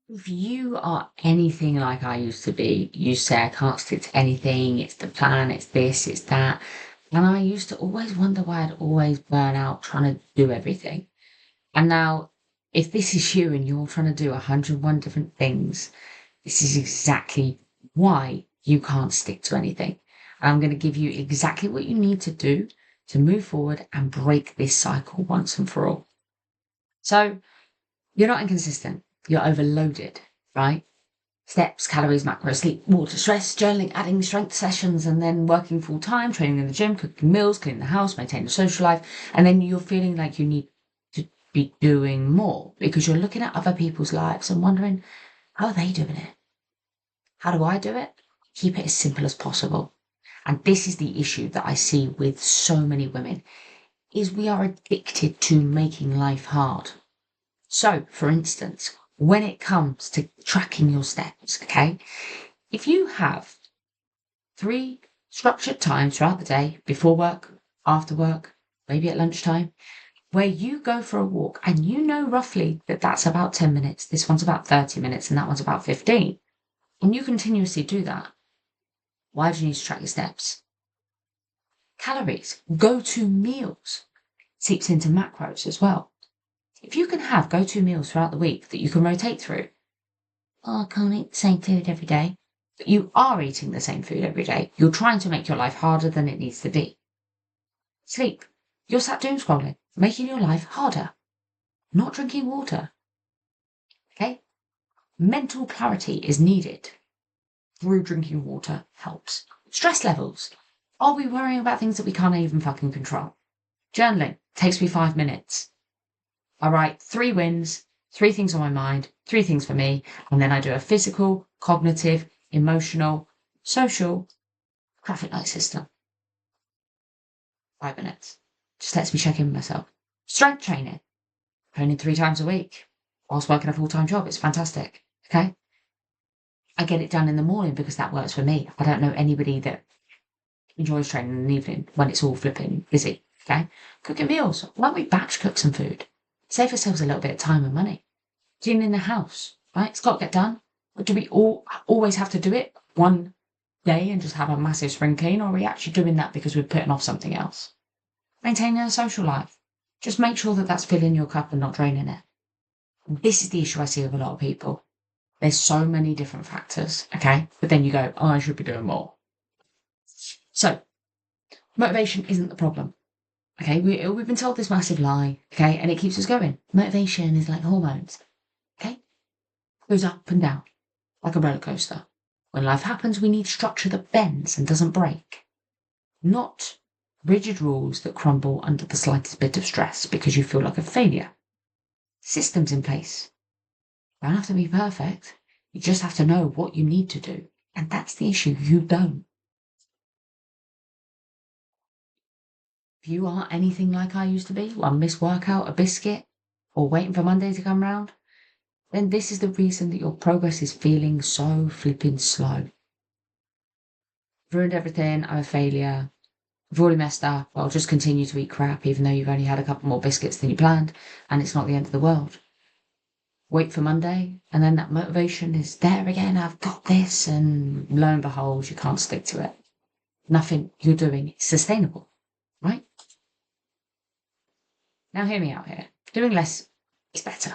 If you are anything like I used to be, you say I can't stick to anything, it's the plan, it's this, it's that. And I used to always wonder why I'd always burn out trying to do everything. And now, if this is you and you're trying to do 101 different things, this is exactly why you can't stick to anything. And I'm going to give you exactly what you need to do to move forward and break this cycle once and for all. So, you're not inconsistent, you're overloaded, right? Steps, calories, macros, sleep, water, stress, journaling, adding strength sessions, and then working full time, training in the gym, cooking meals, cleaning the house, maintaining a social life. And then you're feeling like you need to be doing more because you're looking at other people's lives and wondering, how are they doing it? How do I do it? Keep it as simple as possible. And this is the issue that I see with so many women is we are addicted to making life hard. So, for instance, when it comes to tracking your steps, okay, if you have 3 structured times throughout the day, before work, after work, maybe at lunchtime, where you go for a walk and you know roughly that that's about 10 minutes, this one's about 30 minutes, and that one's about 15, and you continuously do that, why do you need to track your steps? Calories, go to meals, seeps into macros as well. If you can have go to meals throughout the week that you can rotate through, oh, I can't eat the same food every day. But you are eating the same food every day. You're trying to make your life harder than it needs to be. Sleep. You're sat doom scrolling, making your life harder. Not drinking water. Okay? Mental clarity is needed. Through drinking water helps. Stress levels. Are we worrying about things that we can't even fucking control? Journaling takes me 5 minutes. I write 3 wins, 3 things on my mind, 3 things for me, and then I do a physical, cognitive, emotional, social traffic light system. 5 minutes. Just lets me check in with myself. Strength training. Training 3 times a week whilst working a full-time job. It's fantastic. Okay? I get it done in the morning because that works for me. I don't know anybody that enjoys training in the evening when it's all flipping busy. Okay? Cooking meals. Why don't we batch cook some food? Save ourselves a little bit of time and money. Cleaning the house, right? It's got to get done. But do we all always have to do it one day and just have a massive spring clean, or are we actually doing that because we're putting off something else? Maintaining a social life. Just make sure that that's filling your cup and not draining it. This is the issue I see with a lot of people. There's so many different factors, okay? But then you go, oh, I should be doing more. So, motivation isn't the problem. Okay, we've been told this massive lie, okay, and it keeps us going. Motivation is like hormones, okay? Goes up and down, like a roller coaster. When life happens, we need structure that bends and doesn't break. Not rigid rules that crumble under the slightest bit of stress because you feel like a failure. Systems in place. You don't have to be perfect. You just have to know what you need to do. And that's the issue. You don't. If you are anything like I used to be, one missed workout, a biscuit, or waiting for Monday to come round, then this is the reason that your progress is feeling so flipping slow. Ruined everything, I'm a failure. I've already messed up, I'll just continue to eat crap even though you've only had a couple more biscuits than you planned, and it's not the end of the world. Wait for Monday, and then that motivation is there again, I've got this, and lo and behold, you can't stick to it. Nothing you're doing is sustainable, right? Now hear me out here. Doing less is better.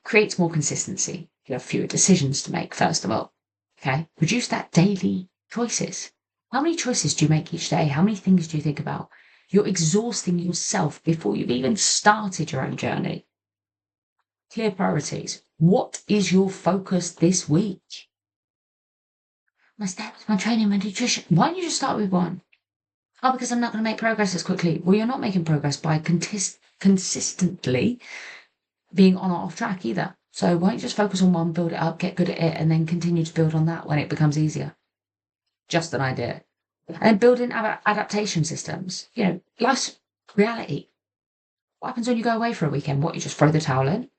Creates more consistency. You have fewer decisions to make, first of all. Okay? Reduce that daily choices. How many choices do you make each day? How many things do you think about? You're exhausting yourself before you've even started your own journey. Clear priorities. What is your focus this week? My steps, my training, my nutrition. Why don't you just start with one? Oh, because I'm not going to make progress as quickly. Well, you're not making progress by consistently being on or off track either. So why don't you just focus on one, build it up, get good at it, and then continue to build on that when it becomes easier? Just an idea. And building adaptation systems. You know, life's reality. What happens when you go away for a weekend? What, you just throw the towel in?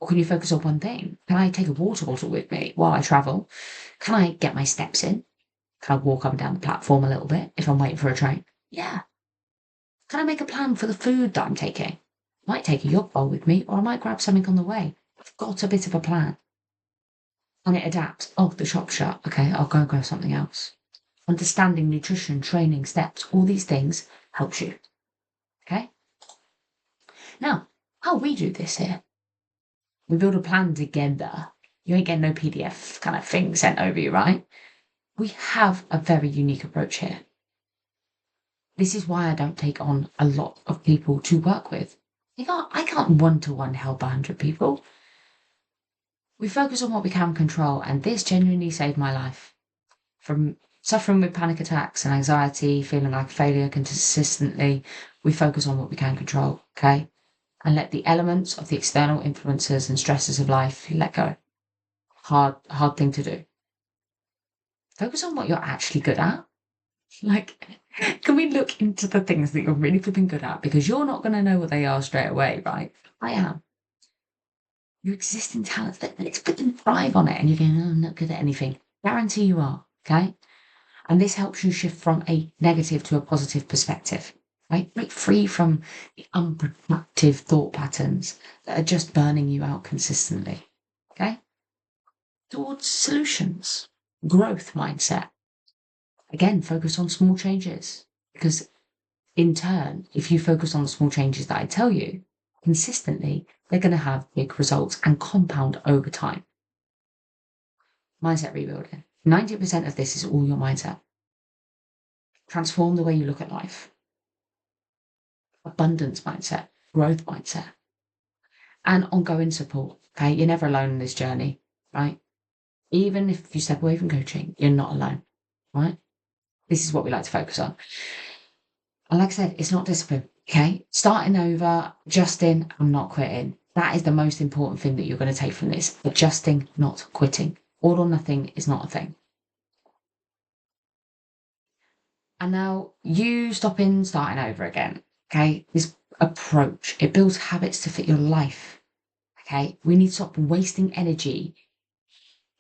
Or can you focus on one thing? Can I take a water bottle with me while I travel? Can I get my steps in? Can I walk up and down the platform a little bit if I'm waiting for a train? Yeah. Can I make a plan for the food that I'm taking? I might take a yogurt bowl with me, or I might grab something on the way. I've got a bit of a plan. and it adapts. Oh, the shop's shut. Okay, I'll go and grab something else. Understanding nutrition, training, steps, all these things helps you. Okay? Now, how we do this here, we build a plan together. You ain't getting no PDF kind of thing sent over you, right? We have a very unique approach here. This is why I don't take on a lot of people to work with. I can't one-to-one help 100 people. We focus on what we can control, and this genuinely saved my life. From suffering with panic attacks and anxiety, feeling like a failure consistently, we focus on what we can control, okay? And let the elements of the external influences and stresses of life let go. Hard thing to do. Focus on what you're actually good at. Like, can we look into the things that you're really flipping good at? Because you're not going to know what they are straight away, right? I am. Your existing talents, let's put them thrive on it. And you're going, oh, I'm not good at anything. Guarantee you are, okay? And this helps you shift from a negative to a positive perspective, right? Break free from the unproductive thought patterns that are just burning you out consistently, okay? Towards solutions, growth mindset. Again, focus on small changes, because in turn, if you focus on the small changes that I tell you consistently, they're going to have big results and compound over time. Mindset rebuilding. 90% of this is all your mindset. Transform the way you look at life. Abundance mindset, growth mindset, and ongoing support. Okay, you're never alone in this journey, right? Even if you step away from coaching, you're not alone, right? This is what we like to focus on. And like I said, it's not discipline, okay? Starting over, adjusting, and not quitting. That is the most important thing that you're going to take from this. Adjusting, not quitting. All or nothing is not a thing. And now you stopping, starting over again, okay? This approach, it builds habits to fit your life, okay? We need to stop wasting energy,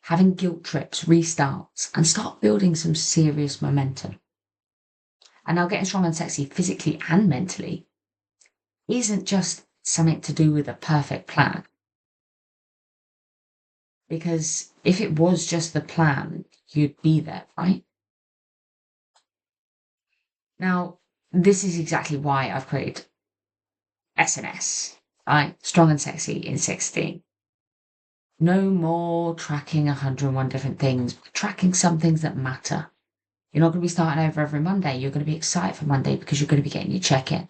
having guilt trips, restarts, and start building some serious momentum. And now getting strong and sexy physically and mentally isn't just something to do with a perfect plan. Because if it was just the plan, you'd be there, right? Now, this is exactly why I've created SNS, right? Strong and Sexy in 16. No more tracking 101 different things, but tracking some things that matter. You're not going to be starting over every Monday. You're going to be excited for Monday because you're going to be getting your check-in.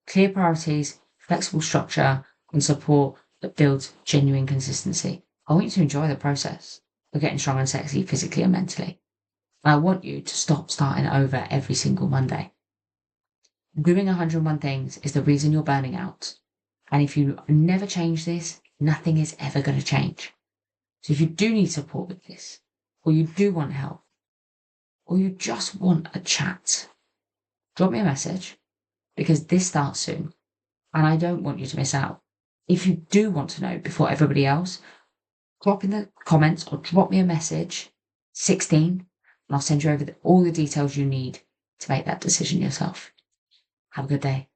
Clear priorities, flexible structure, and support that builds genuine consistency. I want you to enjoy the process of getting strong and sexy physically and mentally. And I want you to stop starting over every single Monday. Doing 101 things is the reason you're burning out. And if you never change this, nothing is ever going to change. So if you do need support with this, or you do want help, or you just want a chat, drop me a message, because this starts soon and I don't want you to miss out. If you do want to know before everybody else, drop in the comments or drop me a message, 16, and I'll send you over all the details you need to make that decision yourself. Have a good day.